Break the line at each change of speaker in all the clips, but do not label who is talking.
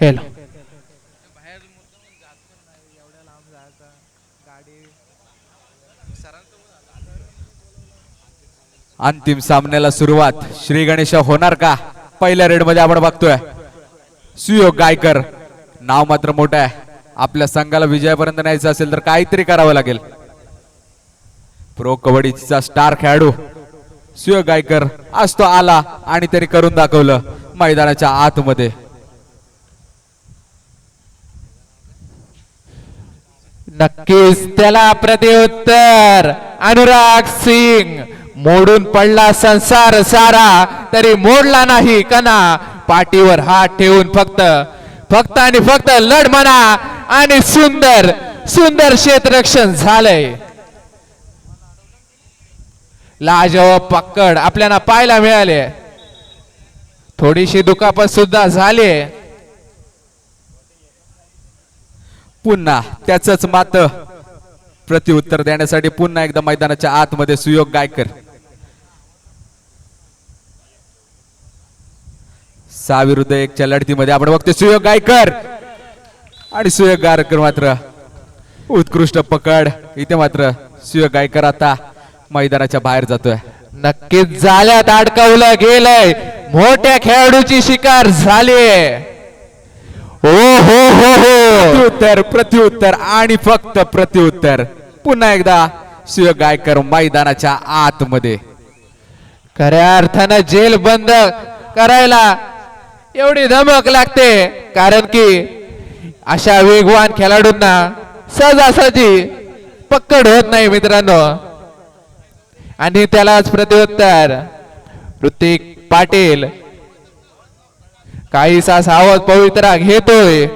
Hello
अंतिम सामन्याला सुरुवात श्री गणेश होणार का? पहिल्या रेड मध्ये आपण बघतोय सुयोग गायकर नाव मात्र मोठं आहे. आपल्या संघाला विजयापर्यंत न्यायचं असेल तर काहीतरी करावं लागेल. प्रो कबड्डीचा स्टार खेळाडू सुयोग गायकर आज तो आला आणि तरी करून दाखवलं मैदानाच्या आतमध्ये.
नक्कीच त्याला प्रत्युत्तर. अनुराग सिंग मोडून पडला संसार सारा तरी मोडला नाही कणा. पाठीवर हात ठेवून फक्त फक्त आणि फक्त लढ म्हणा आणि सुंदर सुंदर क्षेत्ररक्षण झालंय. लाजवाब पकड आपल्याला पाहायला मिळाले. थोडीशी दुखापत सुद्धा झाली.
पुन्हा त्याच मात प्रत्युत्तर देण्यासाठी पुन्हा एकदा मैदानाच्या आतमध्ये सुयोग गायकर. 6 विरुद्ध 1 च्या लढतीमध्ये आपण बघतो सुयोग गायकर आणि सुयोग गायकर मात्र उत्कृष्ट पकड. इथे मात्र सुयोग गायकर आता मैदानाच्या बाहेर जातोय.
नक्कीच जाळ्यात अडकवलं गेलंय. मोठ्या खेळाडूची शिकार झाली. ओ हो हो हो
प्रत्युत्तर प्रत्युत्तर आणि फक्त प्रत्युत्तर. पुन्हा एकदा सुयोग गायकर मैदानाच्या आतमध्ये.
खऱ्या अर्थानं जेल बंद करायला एवढी धमक लागते कारण की अशा वेगवान खेळाडूंना सहजासहजी पकड होत नाही मित्रांनो. आणि त्यालाच प्रत्युत्तर ऋतिक पाटील काहीसा सावध पवित्रा घेतोय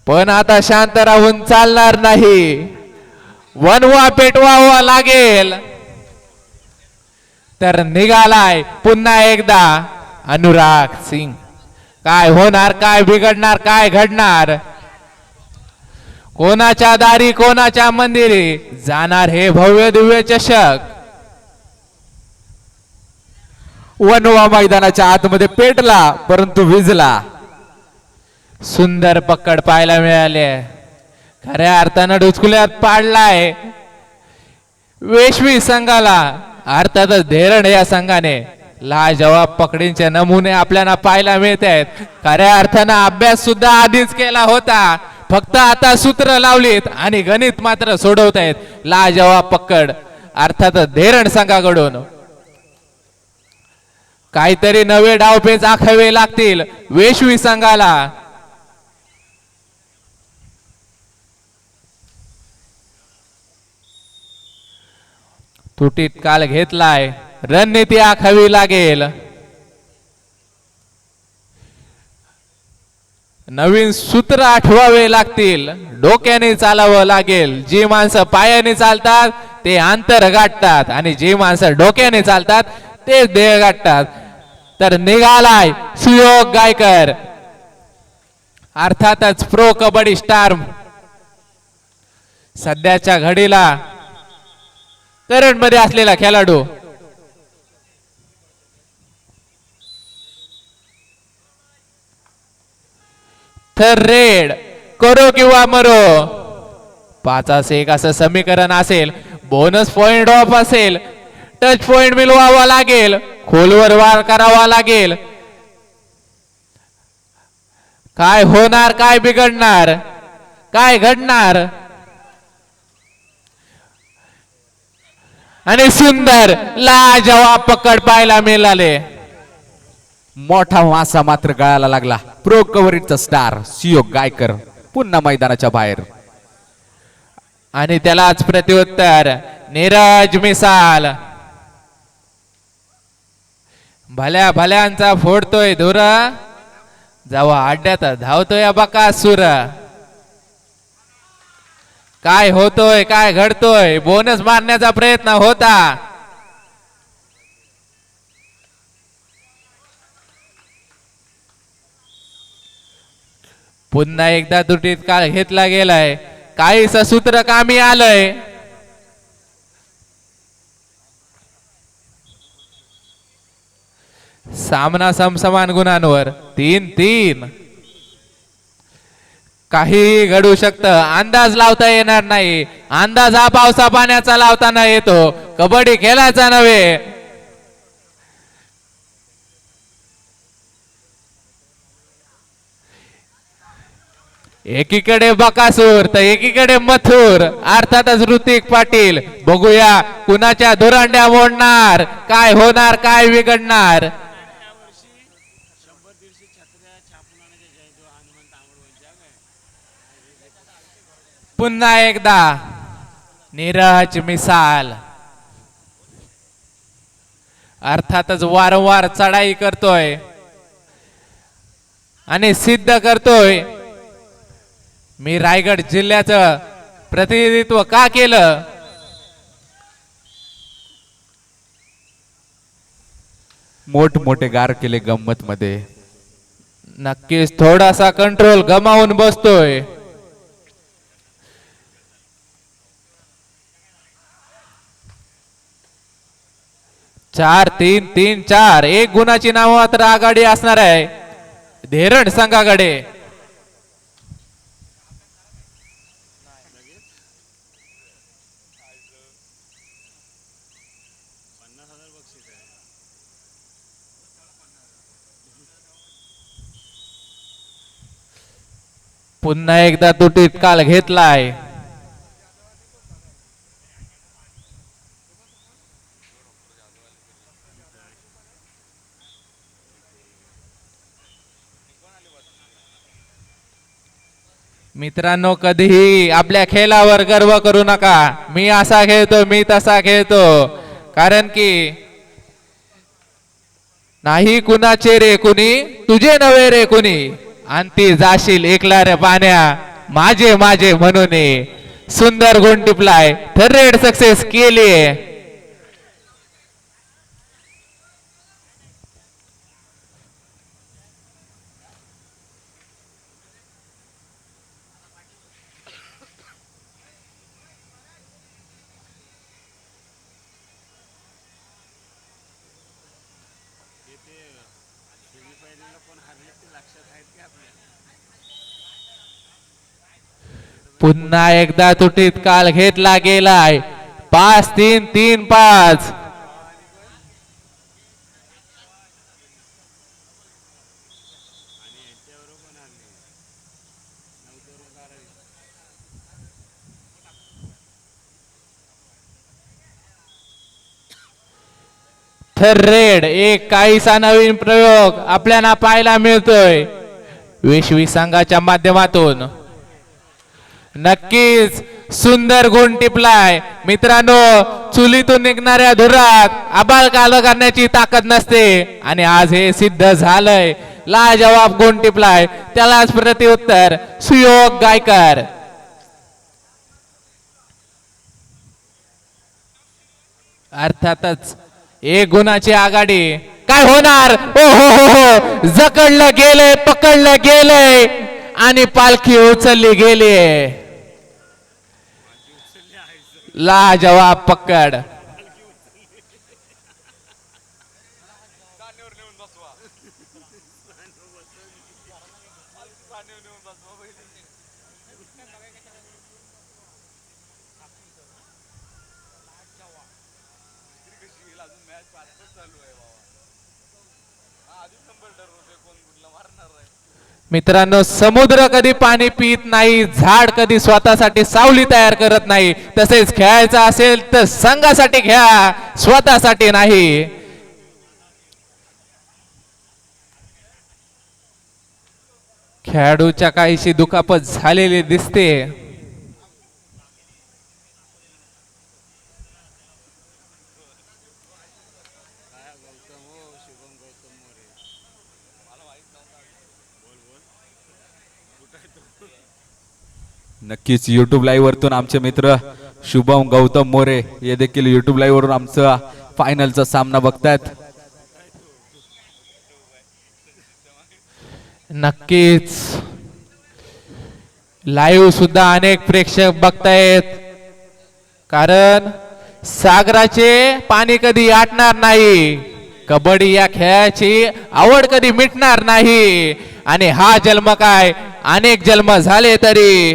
पण आता शांत राहून चालणार नाही. वनवा पेटवावा लागेल. तर निघालाय पुन्हा एकदा अनुराग सिंग. काय होणार, काय बिघडणार, काय घडणार, कोणाच्या दारी कोणाच्या मंदिरी जाणार हे भव्य दिव्य चषक.
वनवा मैदानाच्या आतमध्ये पेटला परंतु विजला.
सुंदर पकड पाहायला मिळाले. खऱ्या अर्थानं डुचकुल्यात पाडलाय वेशवी संघाला. अर्थातच धेरण या संघाने लाजवाब पकडींचे नमुने आपल्याला पाहायला मिळत आहेत. खऱ्या अर्थानं अभ्यास सुद्धा आधीच केला होता. फक्त आता सूत्र लावलीत आणि गणित मात्र सोडवत आहेत. लाजवाब पकड अर्थातच धेरण संघाकडून. काहीतरी नवे डावपेच आखावे लागतील वेशवी संघाला. तुटीत काल घेतलाय. रणनीती आखावी लागेल. नवीन सूत्र आठवावे लागतील. डोक्याने चालावं लागेल. जी माणसं पायाने चालतात ते अंतर गाठतात आणि जी माणसं डोक्याने चालतात ते देह गाठतात. तर निघालाय सुयोग गायकर अर्थातच प्रो कबड्डी स्टार सध्याच्या घडीला करंट मध्ये असलेला खेळाडू. तर रेड करो किंवा मरो 5-1 असं समीकरण असेल. बोनस पॉइंट ऑफ असेल. टच पॉइंट मिळवावा लागेल. खोलवर वार करावा लागेल. काय होणार, काय बिघडणार, काय घडणार. आणि सुंदर लाजवाब पकड पाहायला मिळाले.
मोठा मासा मात्र गळायला लागला. प्रो कबड्डीचा स्टार सुयोग गायकर पुन्हा मैदानाच्या बाहेर.
आणि त्यालाच प्रत्युत्तर नीरज मिसाल. भल्या भल्यांचा फोडतोय धुर जेव्हा अड्ड्यात धावतोय बकासूर. काय होतोय, काय घडतोय. बोनस मारण्याचा प्रयत्न होता. पुन्हा एकदा तुटीत काळ घेतला गेलाय. काहीच सूत्र कामी आलंय. सामना समसमान गुणांवर 3-3. काही घडू शकतं, अंदाज लावता येणार नाही. अंदाज हा पावसा पाण्याचा लावताना येतो, कबड्डी खेळायचा नव्हे. एकीकडे बकासूर तर एकीकडे मथुर, अर्थातच ऋतिक पाटील. बघूया कुणाच्या धुरांड्या मोडणार, काय होणार, काय बिघडणार. पुन्हा एकदा नीरज मिसाल अर्थातच वारंवार चढाई करतोय आणि सिद्ध करतोय मी रायगड जिल्ह्याचं प्रतिनिधित्व का केलं.
मोठमोठे गार केले गंमत मध्ये.
नक्कीच थोडासा कंट्रोल गमावून बसतोय. चार 3-3-4 एक गुणाची नाव मात्र आघाडी असणार आहे धेरड संघाकडे. पुन्हा एकदा तुटीत काल घेतलाय. मित्रांनो, कधीही आपल्या खेळावर गर्व करू नका. मी असा खेळतो, मी तसा खेळतो, कारण की नाही कुणाचे रे कुणी, तुझे नव्हे रे कुणी, अंती जाशील एकला रे पाण्या, माझे माझे म्हणून. सुंदर गुण टिपलाय, थर्ड सक्सेस केली. पुन्हा एकदा तुटीत काल घेतला गेलाय. 5-3-3-5. थर्ड एक काहीसा नवीन प्रयोग आपल्याला पाहायला मिळतोय विश्वी संघाच्या माध्यमातून. नक्कीच सुंदर गुण टिपलाय. मित्रांनो, चुलीतून निघणाऱ्या धुरात आबाळ काल करण्याची ताकद नसते आणि आज हे सिद्ध झालंय. लाजवाब गुण टिपलाय, त्यालाच प्रतिउत्तर सुयोग गायकर. अर्थातच एक गुणाची आघाडी. काय होणार, ओ हो, जकडलं गेलंय, पकडलं गेलंय आणि पालखी उचलली गेली. लाजवाब पकड. मित्रांनो, समुद्र कधी पाणी पित नाही, झाड कधी स्वतःसाठी सावली तयार करत नाही. तसेच खेळायचं असेल तर संघासाठी खेळा, स्वतःसाठी नाही. खेळाडूच्या काहीशी दुखापत झालेली दिसते.
नक्कीच युट्यूब लाईव्ह वरतून आमचे मित्र शुभम गौतम मोरे हे देखील युट्यूब लाईव्ह वरून आमचा फायनलचा सामना बघतायत.
नक्कीच लाईव्ह सुद्धा अनेक प्रेक्षक बघतायत, कारण सागराचे पाणी कधी आटणार नाही. कबड्डी या खेळाची आवड कधी मिटणार नाही आणि हा जन्म काय अनेक जन्म झाले तरी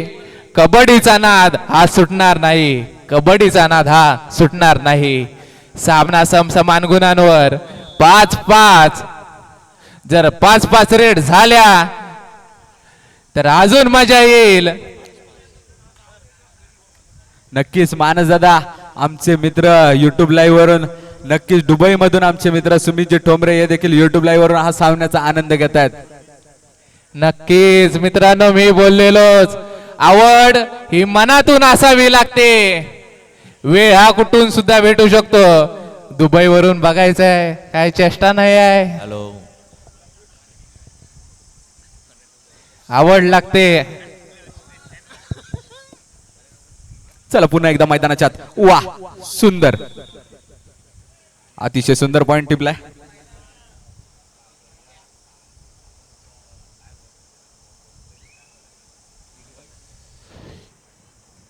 कबड्डीचा नाद हा सुटणार नाही. कबड्डीचा नाद हा सुटणार नाही. सामना समसमान गुणांवर 5-5. जर 5-5 रेड झाल्या तर अजून मजा येईल.
नक्कीच मानस दादा आमचे मित्र युट्यूब लाईव्ह वरून, नक्कीच दुबई मधून आमचे मित्र सुमितजी ठोंबरे हे देखील युट्यूब लाईव्ह वरून हा सामन्याचा आनंद घेत आहेत.
नक्कीच मित्रांनो, मी बोललेलोच, आवड ही मनातून असावी लागते. वेळ हा कुठून सुद्धा भेटू शकतो. दुबई वरून बघायचंय काय चेष्टा नाही आहे.
हॅलो.
आवड लागते.
चला पुन्हा एकदा मैदानाच्या आत. वा सुंदर, अतिशय सुंदर पॉइंट टिपलाय.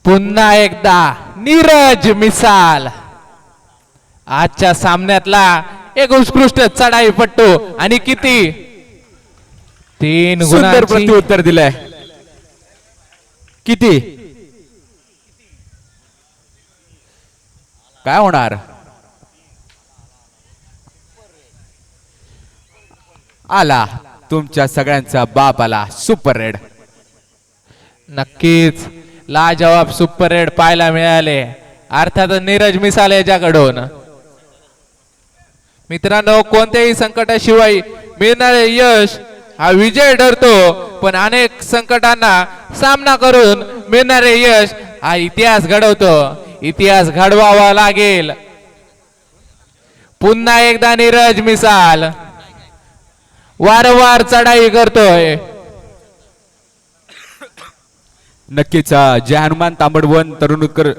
पुन्हा एकदा नीरज मिसाल आजच्या सामन्यातला एक उत्कृष्ट चढाईपट्टू आणि किती 3
सुंदर
गुणांची
प्रत्युत्तर दिलंय. किती काय होणार? आला तुमच्या सगळ्यांचा बाप आला. Super red.
नक्कीच लाजवाब सुपर रेड पाहायला मिळाले, अर्थात नीरज मिसाल याच्याकडून. मित्रांनो, कोणत्याही संकटाशिवाय मिळणारे यश हा विजय ठरतो, पण अनेक संकटांना सामना करून मिळणारे यश हा इतिहास घडवतो. इतिहास घडवावा लागेल. पुन्हा एकदा नीरज मिसाल वारंवार चढाई करतोय.
नक्कीच जय हनुमान तांबडवन तरुण उत्कर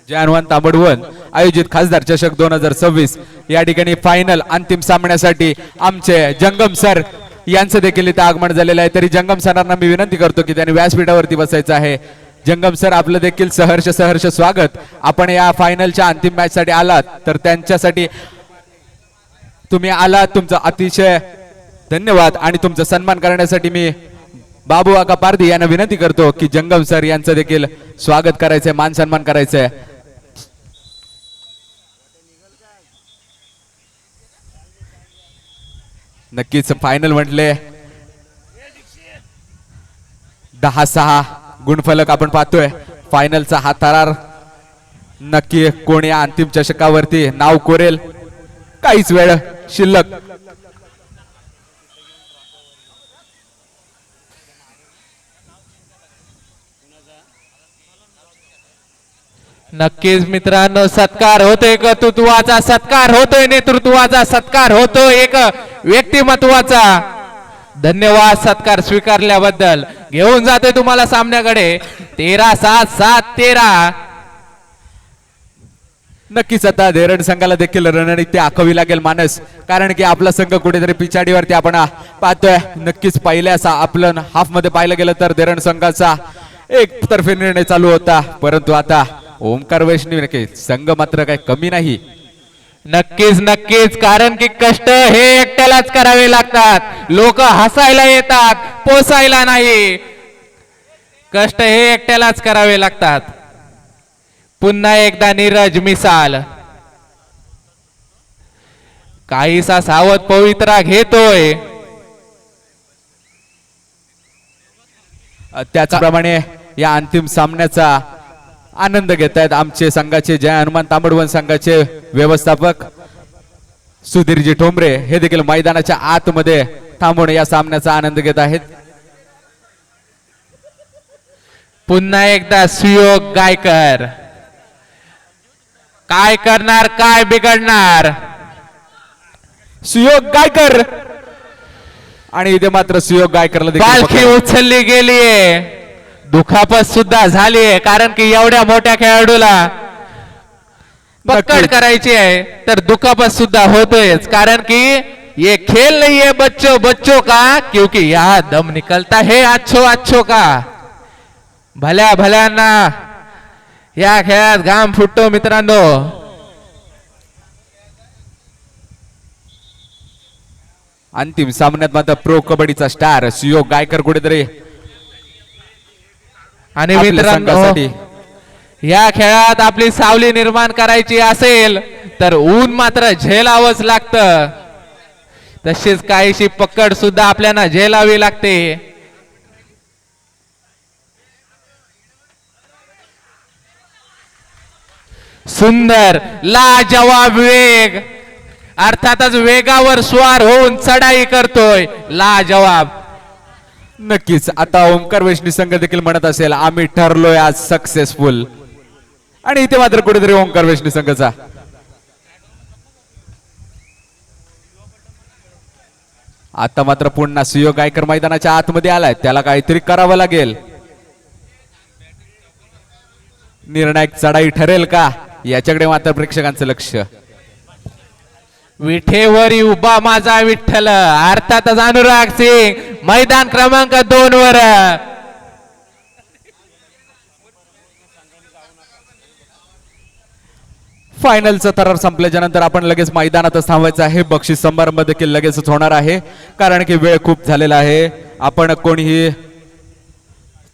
जय हनुमान तांबडवन आयोजित खासदार चषक 2026 या ठिकाणी फायनल अंतिम सामन्यासाठी आमचे जंगम सर यांचं देखील इथे आगमन झालेलं आहे. तरी जंगम सरांना मी विनंती करतो की त्यांनी व्यासपीठावरती बसायचं आहे. जंगम सर, आपलं देखील सहर्ष सहर्ष स्वागत. आपण या फायनलच्या अंतिम मॅच साठी आलात तर त्यांच्यासाठी तुम्ही आलात, तुमचा अतिशय धन्यवाद. आणि तुमचा सन्मान करण्यासाठी मी बाबू आका पारधी यांना विनंती करतो की जंगम सर यांचं देखील स्वागत करायचंय, मान सन्मान करायचंय. नक्कीच फायनल म्हटले 10-6 गुणफलक आपण पाहतोय. फायनलचा हा थरार नक्की कोण या अंतिम चषकावरती नाव कोरेल. काहीच वेळ शिल्लक.
नक्कीच मित्रांनो, सत्कार होतोय, कर्तृत्वाचा सत्कार होतोय, नेतृत्वाचा सत्कार होतोय, एक व्यक्तिमत्वाचा. धन्यवाद सत्कार स्वीकारल्याबद्दल. घेऊन जातोय तुम्हाला सामन्याकडे 13-7-7-13.
नक्कीच आता धैरण संघाला देखील रणनीती आखावी लागेल मानस, कारण की आपला संघ कुठेतरी पिछाडीवरती आपण पाहतोय. नक्कीच पहिल्या आपलं हाफ मध्ये पाहिलं गेलं तर धैरण संघाचा एकतर्फी निर्णय चालू होता, परंतु आता ओमकार वैष्णवी संघ मात्र काही कमी नाही.
नक्कीच नक्कीच, कारण की कष्ट हे एकट्यालाच करावे लागतात. लोक हसायला येतात, पोसायला नाही. कष्ट हे एकट्यालाच करावे लागतात. पुन्हा एकदा नीरज मिसाल काहीसा सावध पवित्रा घेतोय.
त्याचप्रमाणे या अंतिम सामन्याचा आनंद घेत आहेत आमचे संघाचे जय हनुमान तांबडवन संघाचे व्यवस्थापक सुधीरजी ठोंबरे. हे देखील मैदानाच्या आतमध्ये थांबून या सामन्याचा आनंद घेत आहेत.
पुन्हा एकदा सुयोग गायकर काय करणार, काय बिघडणार.
सुयोग गायकर आणि इथे मात्र सुयोग गायकरला
पालखी उचलली गेलीये. दुखापत सुद्धा झालीये, कारण की एवढ्या मोठ्या खेळाडूला पकड करायची आहे तर दुखापत सुद्धा होतोयच, कारण की ये खेल नहीं है बच्चों बच्चों का, क्योंकि यहाँ दम निकलता है अच्छो अच्छो का. भल्या भल्यांना या खेळात घाम फुटतो मित्रांनो.
अंतिम सामन्यात मात्र प्रो कबड्डीचा स्टार सुयोग गायकर कुठेतरी
आणि
आपल्या
मित्रांनो
संघासाठी
या खेळात आपली सावली निर्माण करायची असेल तर ऊन मात्र झेलावंच लागतं. तशीच काहीशी पकड सुद्धा आपल्याला झेलावी लागते. सुंदर लाजवाब वेग, अर्थातच वेगावर स्वार होऊन चढाई करतोय लाजवाब.
नक्कीच आता ओमकार वैष्णी संघ देखील म्हणत असेल आम्ही ठरलोय आज सक्सेसफुल. आणि इथे मात्र कुठेतरी ओमकार वैष्णी संघाचा आता मात्र पुन्हा सुयोग गायकर मैदानाच्या आतमध्ये आलाय. त्याला काहीतरी करावं लागेल. निर्णायक चढाई ठरेल का याच्याकडे मात्र प्रेक्षकांचं लक्ष.
विठेवरी उभा माझा विठ्ठल, अर्थातच अनुराग सिंग मैदान क्रमांक 2 वर.
फायनलचा थरार संपल्याच्या नंतर आपण लगेच मैदानातच थांबायचं आहे. बक्षीस समारंभ देखील लगेचच होणार आहे कारण की वेळ खूप झालेला आहे. आपण कोणीही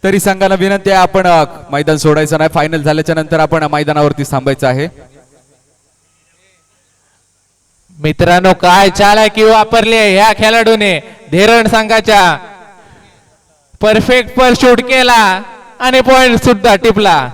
तरी संघाला विनंती आहे आपण मैदान सोडायचं नाही. फायनल झाल्याच्या नंतर आपण मैदानावरती थांबायचं आहे.
मित्रांनो काय चालाकी वापरली ह्या खेळाडूने. धीरण संघाच्या परफेक्ट पर शूट केला आणि पॉइंट सुद्धा टिपला.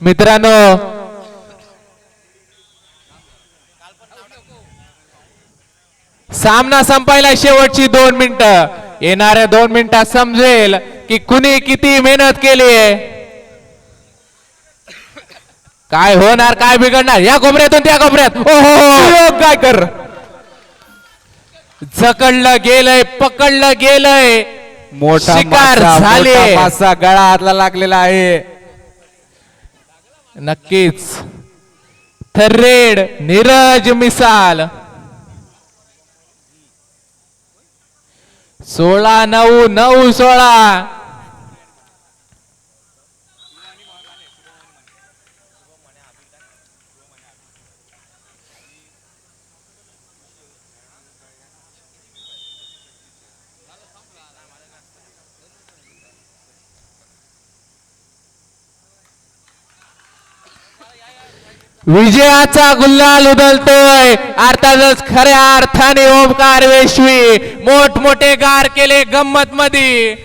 मित्रांनो सामना संपायला शेवटची 2 मिनिटं. येणाऱ्या 2 मिनिटात समजेल की कुणी किती मेहनत केली आहे. काय होणार काय बिघडणार या कोपऱ्यातून त्या कोपऱ्यात. ओहो
गायकर
जकडलं गेलंय, पकडलं गेलंय,
मोठा
शिकार
मासा,
झाले.
मोठा मासा गळा हातला लागलेला आहे.
नक्कीच थर्रेड नीरज मिसाल 16-9-9-16. विजयाचा गुलाल उधळतोय. अर्थातच खऱ्या अर्थाने ओमकार वेश्वी मोठमोठे गार केले गंमत मध्ये.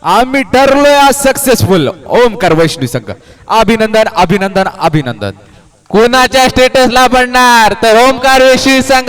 आम्ही ठरलोय आज सक्सेसफुल. ओमकार वैष्णवी संघ अभिनंदन अभिनंदन अभिनंदन.
कुणाच्या स्टेटसला पडणार तर ओमकार वेश्वी संघ